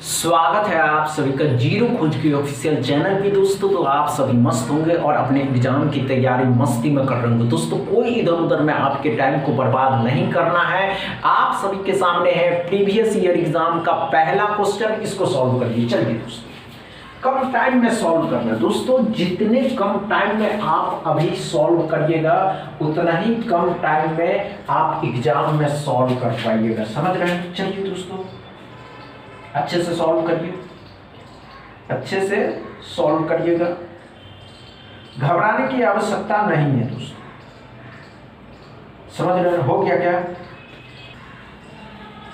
स्वागत है आप सभी का जीरो खोज की ऑफिशियल चैनल पे दोस्तों। तो आप सभी मस्त होंगे और अपने एग्जाम की तैयारी मस्ती में कर रहे होंगे दोस्तों। कोई इधर उधर में आपके टाइम को बर्बाद नहीं करना है। आप सभी के सामने है प्रीवियस ईयर एग्जाम का पहला क्वेश्चन, इसको सॉल्व करिए। चलिए दोस्तों, कम टाइम में सॉल्व करना है दोस्तों। जितने कम टाइम में आप अभी सॉल्व करिएगा उतना ही कम टाइम में आप एग्जाम में सॉल्व कर पाइएगा। समझ रहे हैं? चलिए दोस्तों, अच्छे से सॉल्व करिए, अच्छे से सॉल्व करिएगा। घबराने की आवश्यकता नहीं है दोस्तों। समझ रहे हो गया क्या?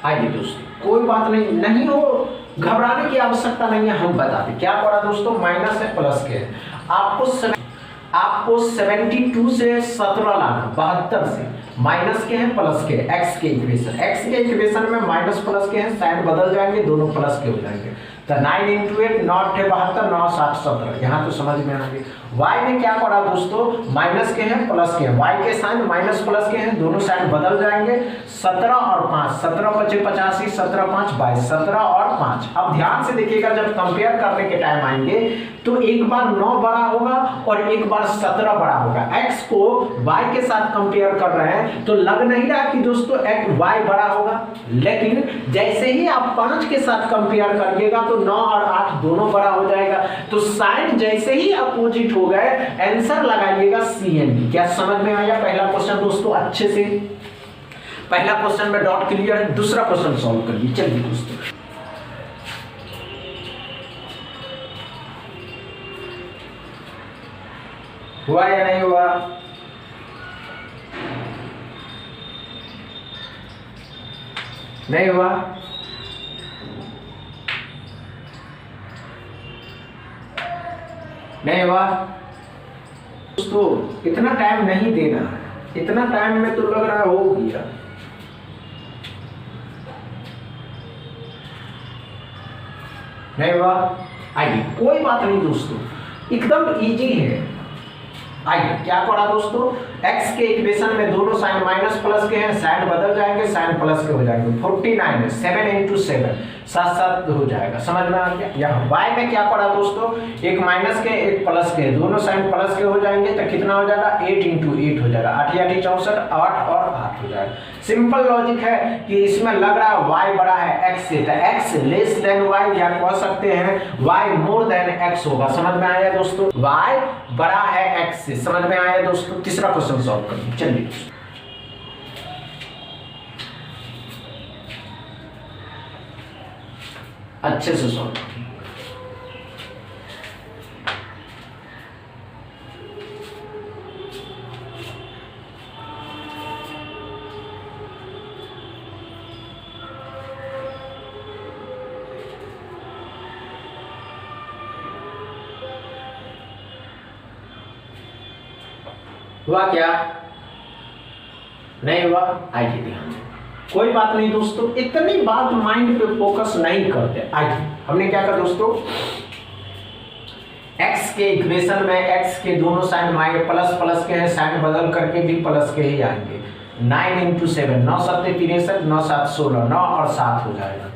आइए दोस्तों, कोई बात नहीं हो, घबराने की आवश्यकता नहीं है। हम बताते क्या करा दोस्तों। माइनस है प्लस के आपको 72 से 17 लाना, 72 से माइनस के हैं प्लस के, एक्स के इक्वेशन में माइनस प्लस के हैं, साइन बदल जाएंगे, दोनों प्लस के हो जाएंगे। तो 9 × 8 9 × 72 9 7 17। यहाँ तो समझ में आ गया। y में क्या पड़ा दोस्तों, माइनस के हैं प्लस के हैं, y के साइन माइनस प्लस के हैं, दोनों साइन बदल जाएंगे। 17 और 5, 17 × 5 = 85, 17 × 5 = 22, 17 और 5। अब ध्यान से देखिएगा, जब कंपेयर करने के टाइम आएंगे तो एक बार 9 बड़ा होगा और एक बार 17 बड़ा होगा। x को y के साथ कंपेयर कर रहे हैं तो लग नहीं रहा कि दोस्तों y बड़ा होगा, लेकिन जैसे ही आप 5 के साथ कंपेयर करिएगा तो 9 और 8 दोनों बड़ा हो जाएगा। तो साइन जैसे ही अपोजिट हो गए, आंसर लगाइएगा CND। क्या समझ में आया पहला क्वेश्चन दोस्तों? अच्छे से पहला क्वेश्चन में डॉट क्लियर है। दूसरा क्वेश्चन सॉल्व करिए। चलिए दोस्तों, हुआ या नहीं हुआ? नहीं हुआ? नहीं हुआ दोस्तों, इतना टाइम नहीं देना है। इतना टाइम में तो लग रहा हो गया। नहीं हुआ? आइए, कोई बात नहीं दोस्तों, एकदम इजी है। आइए, क्या करा दोस्तों, x के इक्वेशन में दोनों साइन माइनस प्लस के हैं, साइन बदल जाएंगे, साइन प्लस के हो जाएंगे। 49 है, 7 × 7 7 7 हो जाएगा। समझ में आ गया? यहाँ y में क्या पड़ा दोस्तों, एक माइनस के एक प्लस के, दोनों साइन प्लस के हो जाएंगे तो कितना हो जाएगा, 8 × 8 हो जाएगा। 8 × 8 = 64, 8 और 8 हो जाएगा। सिंपल लॉजिक है कि इसमें लग रहा है y बड़ा है x से, तो x लेस देन y, या कह सकते हैं y मोर देन x होगा। समझ में आया दोस्तों? y बड़ा है x से। समझ में आया दोस्तों? तीसरा क्वेश्चन सॉल्व करिए। चलिए, अच्छे से सॉल्व करिए। हुआ क्या? नहीं हुआ? आइए ध्यान दें। कोई बात नहीं दोस्तों, इतनी बात माइंड पे फोकस नहीं करते। आइए, हमने क्या कहा दोस्तों, x के इक्वेशन में x के दोनों साइन माइनस प्लस प्लस के हैं, साइन बदल करके भी प्लस के ही आएंगे। 9 × 7 9 7 63, 9 7 16, 9 और 7 हो जाएगा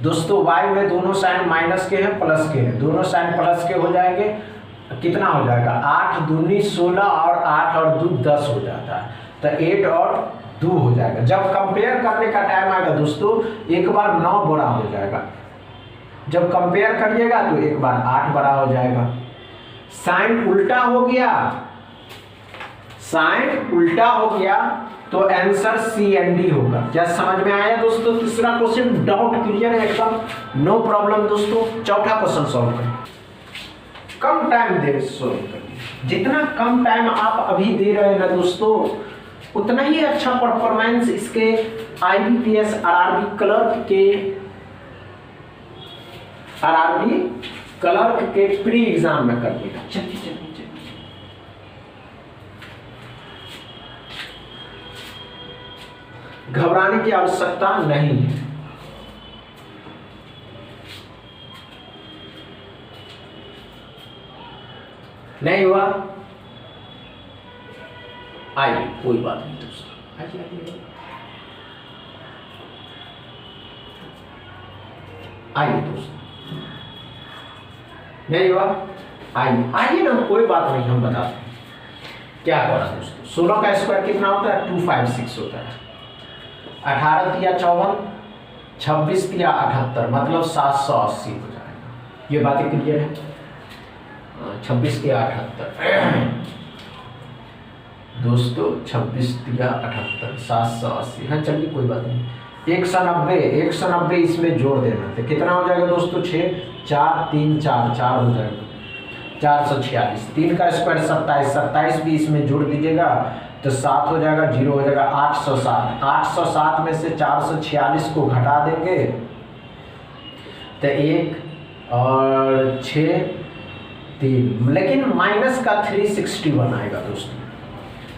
दोस्तों। y में दोनों साइन माइनस के हैं प्लस के हैं, दोनों साइन प्लस के हो जाएंगे। कितना हो जाएगा, 8 दूनी 16 और 8 और 2 10 हो जाता है। तो 8 और 2 हो जाएगा। जब कंपेयर करने का टाइम आएगा दोस्तों, एक बार 9 बड़ा हो जाएगा, जब कंपेयर करिएगा तो एक बार 8 बड़ा हो जाएगा। साइन उल्टा हो गया, साइन उल्टा हो गया तो आंसर CND होगा। क्या समझ में आया दोस्तों? तीसरा क्वेश्चन डाउट क्लियर है एकदम, नो प्रॉब्लम दोस्तों। चौथा क्वेश्चन सॉल्व करें। कम टाइम दे सॉल्व करिए। जितना कम टाइम आप अभी दे रहे हैं ना दोस्तों, उतना ही अच्छा परफॉर्मेंस इसके IBPS RRB क्लर्क के प्री एग्जाम में करिएगा। चलिए चलिए चलिए, घबराने की आवश्यकता नहीं है। नहीं हुआ? आइए, कोई बात नहीं दोस्तों, आइए। आइए दोस्तों, नहीं हुआ? आइए ना, कोई बात नहीं, हम बताते हैं क्या करा दोस्तों। 16 का स्क्वायर कितना होता है? 256 होता है। 18 तिया 54, 26 तिया 78, मतलब 780 हो जाएगा। ये बातें क्लियर है? 26 तिया 78 दोस्तों, 26 तिया 78, 780। हाँ चलिए कोई बात नहीं। 190 इसमें जोड़ देना, तो कितना हो जाएगा दोस्तों? 6 4 3 4 4 हो जाएगा 446। 3 का स्क्वायर 27, 27 भी इसमें जोड़ दीजिएगा तो 7 हो जाएगा, 0 हो जाएगा 807। 807 में से 446 को घटा देंगे तो 1 और 6 3, लेकिन माइनस का 361 आएगा दोस्तों,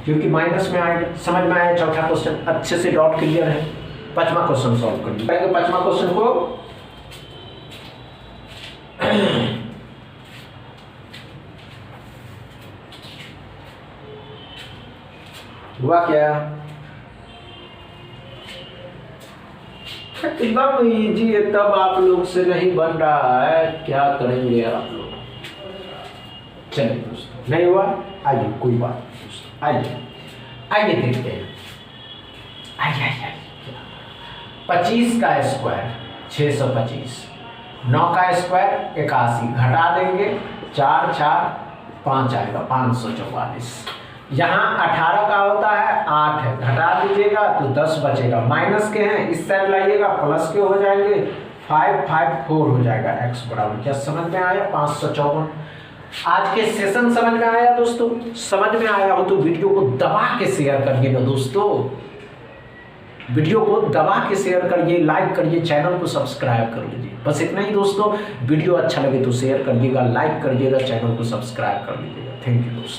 क्योंकि माइनस में आएगा। समझ में आया? चौथा क्वेश्चन अच्छे से डॉट क्लियर है। पांचवा क्वेश्चन सॉल्व करिए। पांचवा क्वेश्चन को हुआ क्या? एकदम इजी है, तब आप लोग से नहीं बन रहा है, क्या करेंगे आप लोग? चलिए दोस्तों, नहीं हुआ? आइए कोई बात नहीं दोस्तों, आइए देखते हैं। आइए 25 का स्क्वायर 625, 9 का स्क्वायर 81, घटा देंगे 4 4 5 आएगा 544। यहाँ 18 का होता है 8 है, घटा दीजिएगा तो 10 बचेगा। माइनस के हैं, इस साइड लाइएगा प्लस के हो जाएंगे, 5 5 4 हो जाएगा x बराबर। क्या समझ में आया? 554। आज के सेशन समझ में आया दोस्तों? समझ में आया हो तो वीडियो को दबा के शेयर करिएगा दोस्तों, वीडियो को दबा के शेयर करिए, लाइक करिए, चैनल को सब्सक्राइब कर लीजिए। बस इतना ही दोस्तों। वीडियो अच्छा लगे तो शेयर करिएगा, लाइक करिएगा, चैनल को सब्सक्राइब कर लीजिएगा। थैंक यू दोस्तों।